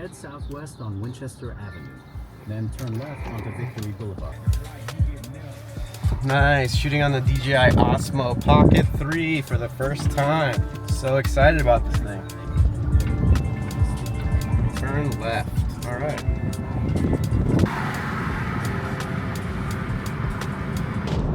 Head southwest on Winchester Avenue, then turn left onto Victory Boulevard. Nice, shooting on the DJI Osmo Pocket 3 for the first time. So excited about this thing. Turn left, all right.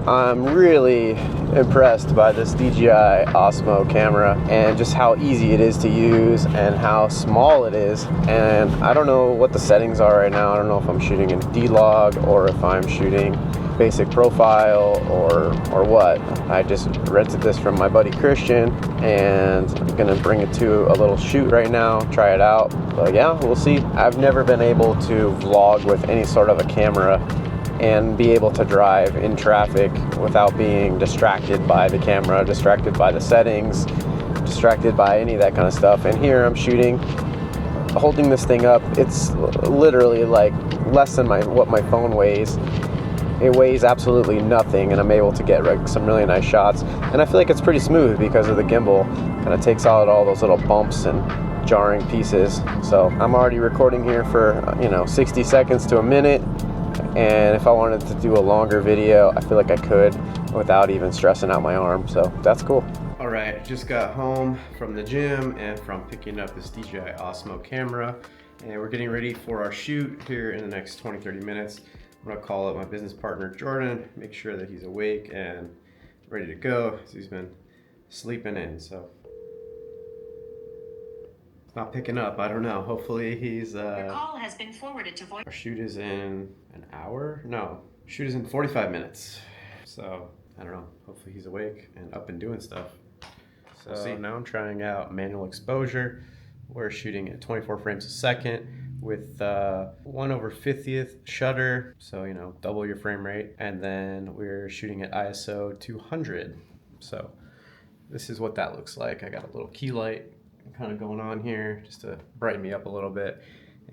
I'm really impressed by this DJI Osmo camera and just how easy it is to use and how small it is. And I don't know what the settings are right now. I don't know if I'm shooting in D-Log or if I'm shooting basic profile or what. I just rented this from my buddy Christian and I'm gonna bring it to a little shoot right now, try it out. But yeah, we'll see. I've never been able to vlog with any sort of a camera and be able to drive in traffic without being distracted by the camera, distracted by the settings, distracted by any of that kind of stuff. And here I'm shooting, holding this thing up. It's literally like less than what my phone weighs. It weighs absolutely nothing, and I'm able to get like some really nice shots. And I feel like it's pretty smooth because of the gimbal. Kind of takes out all those little bumps and jarring pieces. So I'm already recording here for 60 seconds to a minute. And if I wanted to do a longer video, I feel like I could without even stressing out my arm. So that's cool. All right, just got home from the gym and from picking up this DJI Osmo camera. And we're getting ready for our shoot here in the next 20-30 minutes. I'm gonna call up my business partner, Jordan, make sure that he's awake and ready to go. He's been sleeping in, so. It's not picking up, I don't know. Hopefully he's, Your call has been forwarded to voice. Our shoot is in an hour? No, shoot is in 45 minutes. So, I don't know, hopefully he's awake and up and doing stuff. So see, now I'm trying out manual exposure. We're shooting at 24 frames a second with 1/50th shutter, so double your frame rate, and then we're shooting at ISO 200. So this is what that looks like. I got a little key light kind of going on here just to brighten me up a little bit,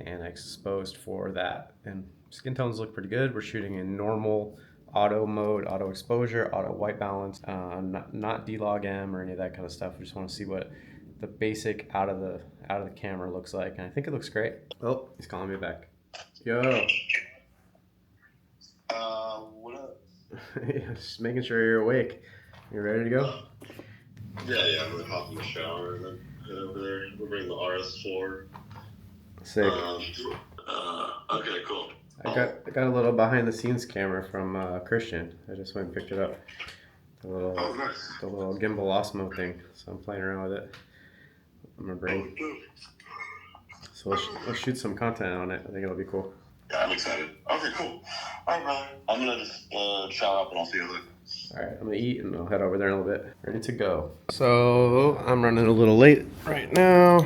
and I exposed for that. And skin tones look pretty good. We're shooting in normal auto mode, auto exposure, auto white balance, not D-Log M or any of that kind of stuff. I just want to see what the basic out of the camera looks like, and I think it looks great. Oh, he's calling me back. Yo. What up? Yeah, just making sure you're awake. You ready to go? Yeah, I'm gonna hop in the shower and then head over there. We'll bring the RS4. Sick. Okay, cool. I got a little behind the scenes camera from Christian. I just went and picked it up. The little gimbal Osmo thing. So I'm playing around with it. I'm gonna bring. So let's shoot some content on it. I think it'll be cool. Yeah, I'm excited. Okay, cool. All right, brother. I'm gonna just shower up and I'll see you later. All right, I'm gonna eat and I'll head over there in a little bit. Ready to go. So I'm running a little late right now.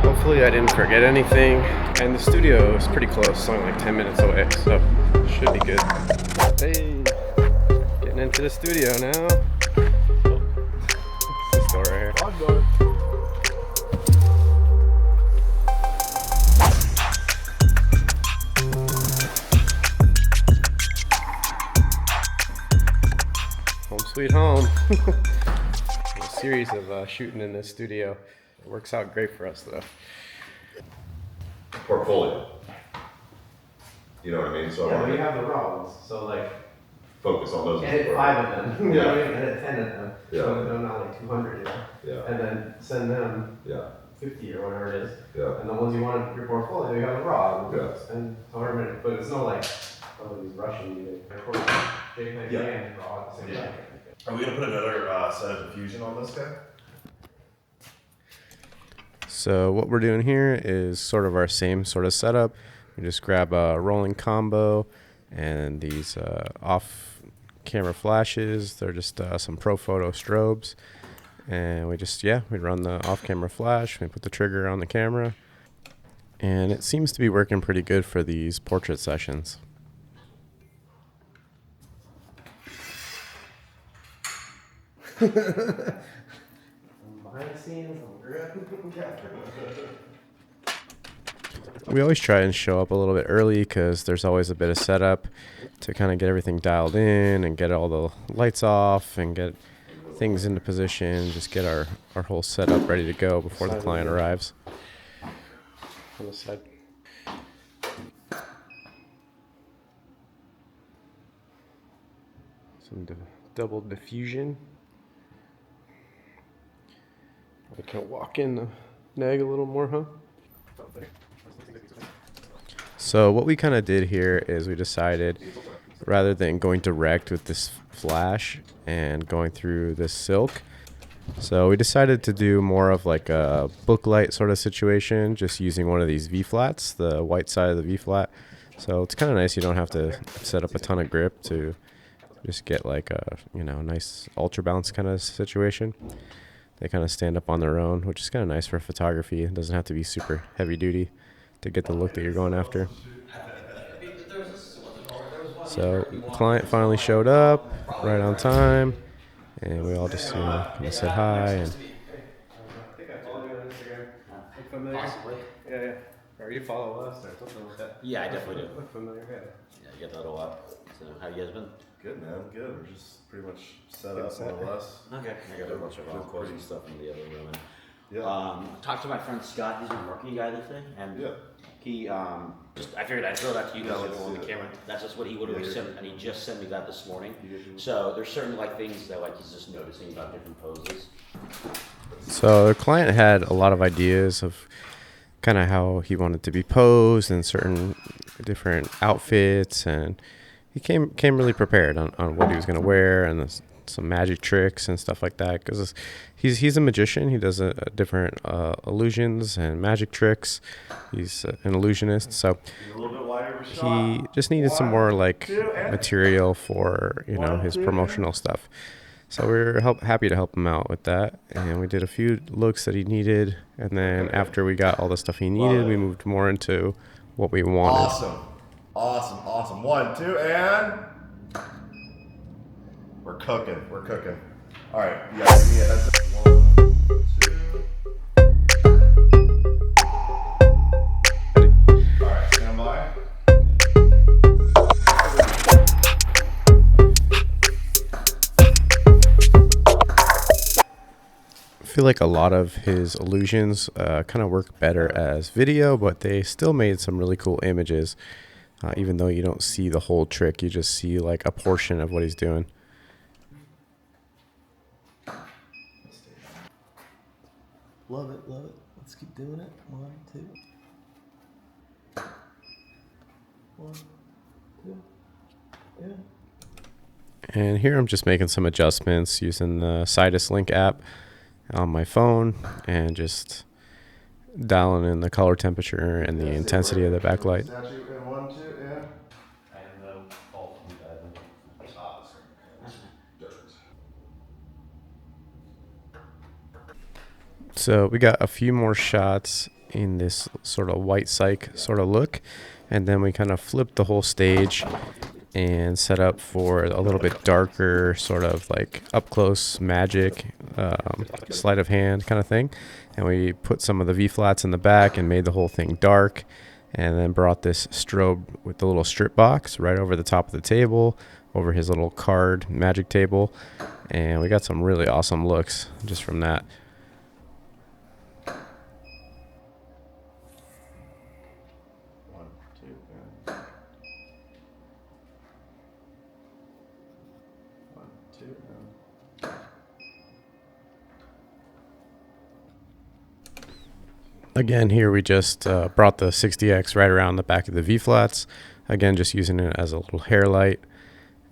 Hopefully I didn't forget anything. And the studio is pretty close, it's only like 10 minutes away, so should be good. Hey, getting into the studio now. This door right here. Home sweet home. A series of shooting in this studio. It works out great for us though. Portfolio. You know what I mean? So Yeah, we have the raw ones, so like focus on those. edit 5 of them, Yeah. edit 10 of them, Yeah. so they're not like 200, Yeah. and then send them Yeah. 50 or whatever it is, Yeah. and the ones you want in your portfolio, you have the raw, Yeah. and however many, but it's not like somebody's rushing you to record JPEG Yeah. and raw at the same Yeah. time. Are we gonna put another set of diffusion on this guy? So what we're doing here is sort of our same sort of setup. We just grab a rolling combo and these off-camera flashes. They're just some Pro Photo strobes. And we run the off-camera flash. We put the trigger on the camera. And it seems to be working pretty good for these portrait sessions. Behind the scenes, we always try and show up a little bit early because there's always a bit of setup to kind of get everything dialed in and get all the lights off and get things into position, just get our whole setup ready to go before the client arrives. On the side. Some double diffusion. I can walk in the neg a little more, huh? So what we kind of did here is we decided, rather than going direct with this flash and going through this silk, so we decided to do more of like a booklight sort of situation, just using one of these V-flats, the white side of the V-flat. So it's kind of nice, you don't have to set up a ton of grip to just get like a, you know, nice ultra bounce kind of situation. They kind of stand up on their own, which is kind of nice for photography. It doesn't have to be super heavy duty to get the look that you're going after. So client finally showed up right on time, and we all just, you know, kind of said hi. And I think I followed you on Instagram. Look familiar? Possibly. Yeah. Or you follow us or something like that. Yeah, I definitely do. Look familiar, yeah. Yeah, you get that a lot. So how you guys been? Good, man. Good. We're just pretty much set up more or less. Okay. I got a bunch of quotes and stuff in the other room. And, Yeah. talked to my friend Scott. He's a marketing guy this day, and Yeah. he just I figured I'd throw that to you guys on the camera. That's just what he would have Yeah, sent, and he just sent me that this morning. So there's certainly like things that like he's just noticing about different poses. So the client had a lot of ideas of kind of how he wanted to be posed in certain different outfits, and he came really prepared on what he was going to wear and some magic tricks and stuff like that, because he's a magician. He does different illusions and magic tricks. He's an illusionist, so he just needed some more like material for, you know, his promotional stuff. So we were happy to help him out with that, and we did a few looks that he needed, and then after we got all the stuff he needed, we moved more into what we wanted. Awesome. 1, 2, and we're cooking. All right, you guys give me a heads up. 1, 2. All right, stand by. I feel like a lot of his illusions kind of work better as video, but they still made some really cool images. Even though you don't see the whole trick, you just see like a portion of what he's doing. Love it. Let's keep doing it. 1, 2. 1, 2. Yeah. And here I'm just making some adjustments using the Sidus Link app on my phone and just dialing in the color temperature and the intensity of the backlight. Statue in 1, 2, and. So we got a few more shots in this sort of white cyc sort of look, and then we kind of flipped the whole stage and set up for a little bit darker sort of like up close magic, sleight of hand kind of thing. And we put some of the V-flats in the back and made the whole thing dark, and then brought this strobe with the little strip box right over the top of the table, over his little card magic table, and we got some really awesome looks just from that. Again, here we just brought the 60X right around the back of the V-flats. Again, just using it as a little hair light.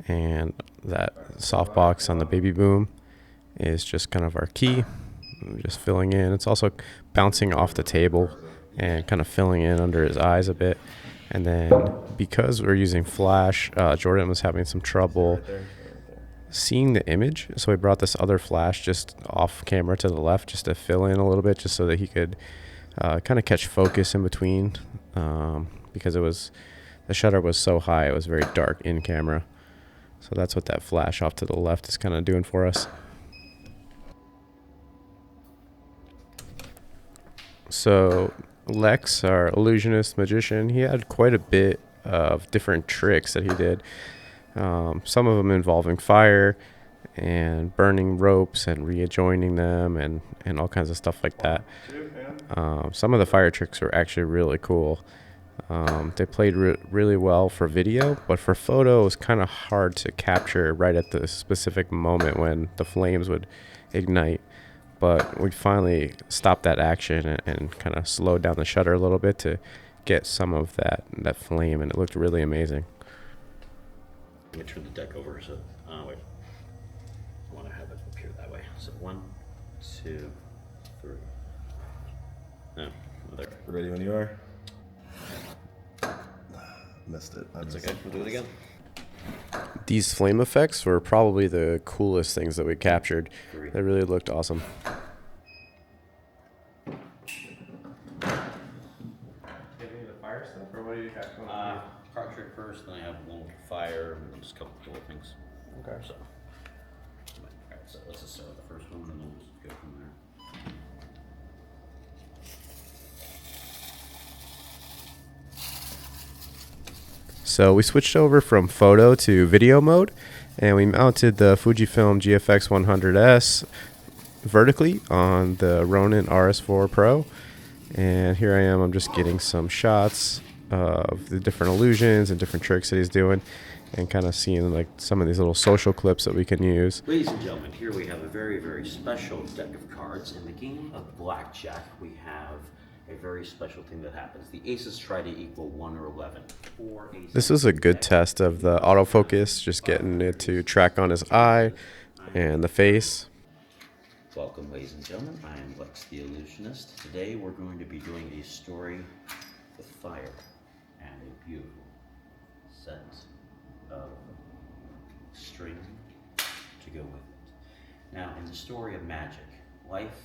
And that softbox on the baby boom is just kind of our key. We're just filling in. It's also bouncing off the table and kind of filling in under his eyes a bit. And then because we're using flash, Jordan was having some trouble seeing the image. So we brought this other flash just off camera to the left just to fill in a little bit, just so that he could kind of catch focus in between, because the shutter was so high, it was very dark in camera. So that's what that flash off to the left is kind of doing for us. So Lex, our illusionist magician, he had quite a bit of different tricks that he did. Some of them involving fire, and burning ropes and readjoining them and all kinds of stuff like that. Some of the fire tricks were actually really cool. They played really well for video, but for photo it was kind of hard to capture right at the specific moment when the flames would ignite. But we finally stopped that action and kind of slowed down the shutter a little bit to get some of that flame, and it looked really amazing. Let me turn the deck over. So, wait. I want to have it up here that way. So 1, 2, 3. No, there. Ready when you are. Missed it. That's okay. We'll do it again. These flame effects were probably the coolest things that we captured. They really looked awesome. Fire stuff, or what do you have? Cart trick first, then I have a little fire and just a couple little things. Okay. So, alright, so let's just start with the first one and then we'll just go from there. So we switched over from photo to video mode, and we mounted the Fujifilm GFX 100S vertically on the Ronin RS4 Pro. And here I am, I'm just getting some shots of the different illusions and different tricks that he's doing, and kind of seeing like some of these little social clips that we can use. Ladies and gentlemen, here we have a very, very special deck of cards. In the game of blackjack, we have a very special thing that happens. The aces try to equal 1 or 11. 4 aces. This is a good test of the autofocus, just getting it to track on his eye and the face. Welcome, ladies and gentlemen. I am Lex the Illusionist. Today we're going to be doing a story with fire and a beautiful set of string to go with it. Now, in the story of magic, life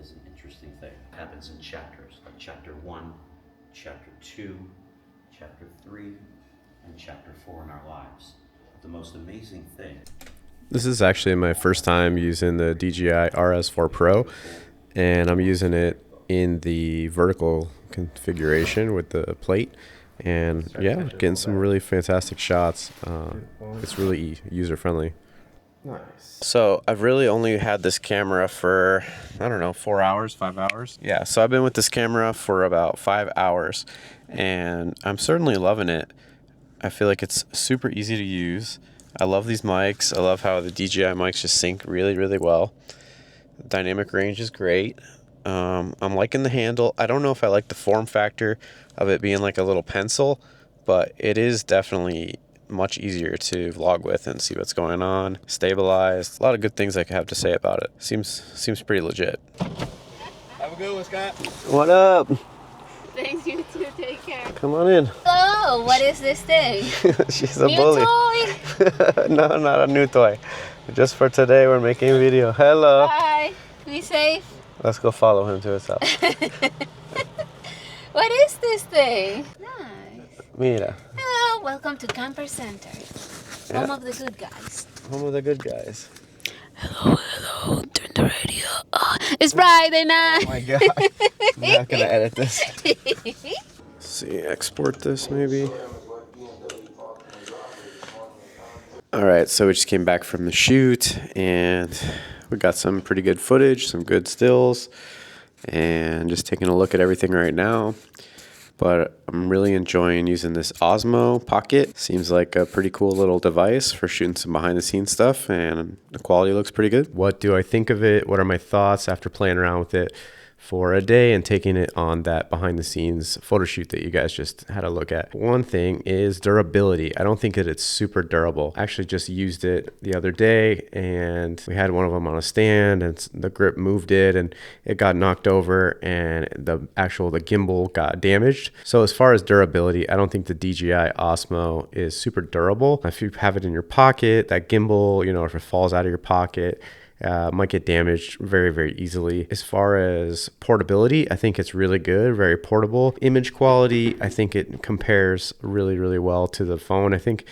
is an interesting thing. It happens in chapters, like chapter 1, chapter 2, chapter 3, and chapter 4 in our lives. But the most amazing thing. This is actually my first time using the DJI RS4 Pro, and I'm using it in the vertical configuration with the plate, and yeah, getting some really fantastic shots. It's really user-friendly. Nice. So I've really only had this camera for, I don't know, 4 hours, 5 hours. Yeah, so I've been with this camera for about 5 hours, and I'm certainly loving it. I feel like it's super easy to use. I love these mics. I love how the DJI mics just sync really, really well. The dynamic range is great. I'm liking the handle. I don't know if I like the form factor of it being like a little pencil, but it is definitely much easier to vlog with and see what's going on. Stabilized. A lot of good things I could have to say about it. Seems pretty legit. Have a good one, Scott. What up? Thanks, you too. Take care. Come on in. Oh, what is this thing? She's a New bully. toy? No, not a new toy. Just for today, we're making a video. Hello. Bye. Be safe. Let's go follow him to his house. What is this thing? Nice. Mira. Hello, welcome to Camper Center. Home of the good guys. Home of the good guys. Hello, turn the radio on. It's Friday night. Oh my god. I'm not gonna edit this. Let's see, export this maybe. Alright, so we just came back from the shoot and we got some pretty good footage, some good stills, and just taking a look at everything right now. But I'm really enjoying using this Osmo Pocket. Seems like a pretty cool little device for shooting some behind the scenes stuff, and the quality looks pretty good. What do I think of it? What are my thoughts after playing around with it for a day and taking it on that behind the scenes photo shoot that you guys just had a look at? One thing is durability. I don't think that it's super durable. I actually just used it the other day and we had one of them on a stand and the grip moved it and it got knocked over and the gimbal got damaged. So as far as durability, I don't think the DJI Osmo is super durable. If you have it in your pocket, that gimbal, you know, if it falls out of your pocket, might get damaged very, very easily. As far as portability, I think it's really good, very portable. Image quality, I think it compares really, really well to the phone. I think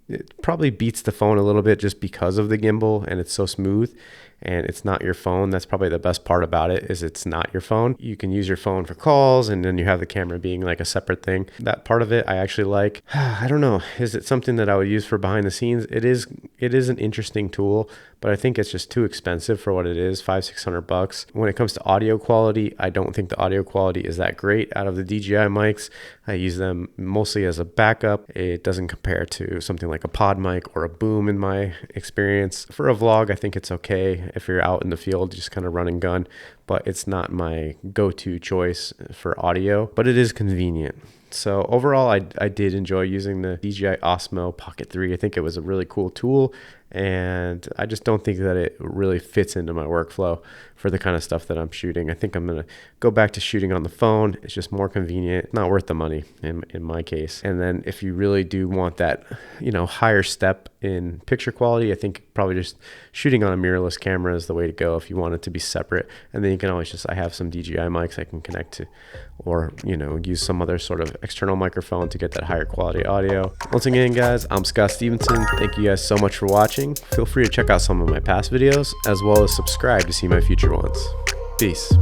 it probably beats the phone a little bit just because of the gimbal and it's so smooth. and it's not your phone. That's probably the best part about it, is it's not your phone. You can use your phone for calls, and then you have the camera being like a separate thing. That part of it I actually like. I don't know, is it something that I would use for behind the scenes? It is an interesting tool, but I think it's just too expensive for what it is, $500-600. When it comes to audio quality, I don't think the audio quality is that great out of the DJI mics. I use them mostly as a backup. It doesn't compare to something like a pod mic or a boom in my experience. For a vlog, I think it's okay if you're out in the field, just kind of run and gun, but it's not my go-to choice for audio, but it is convenient. So overall, I did enjoy using the DJI Osmo Pocket 3. I think it was a really cool tool, and I just don't think that it really fits into my workflow for the kind of stuff that I'm shooting. I think I'm going to go back to shooting on the phone. It's just more convenient, not worth the money in my case. And then if you really do want that, higher step in picture quality, I think probably just shooting on a mirrorless camera is the way to go if you want it to be separate. And then you can always I have some DJI mics I can connect to, or, use some other sort of external microphone to get that higher quality audio. Once again, guys, I'm Scott Stevenson. Thank you guys so much for watching. Feel free to check out some of my past videos, as well as subscribe to see my future ones. Peace.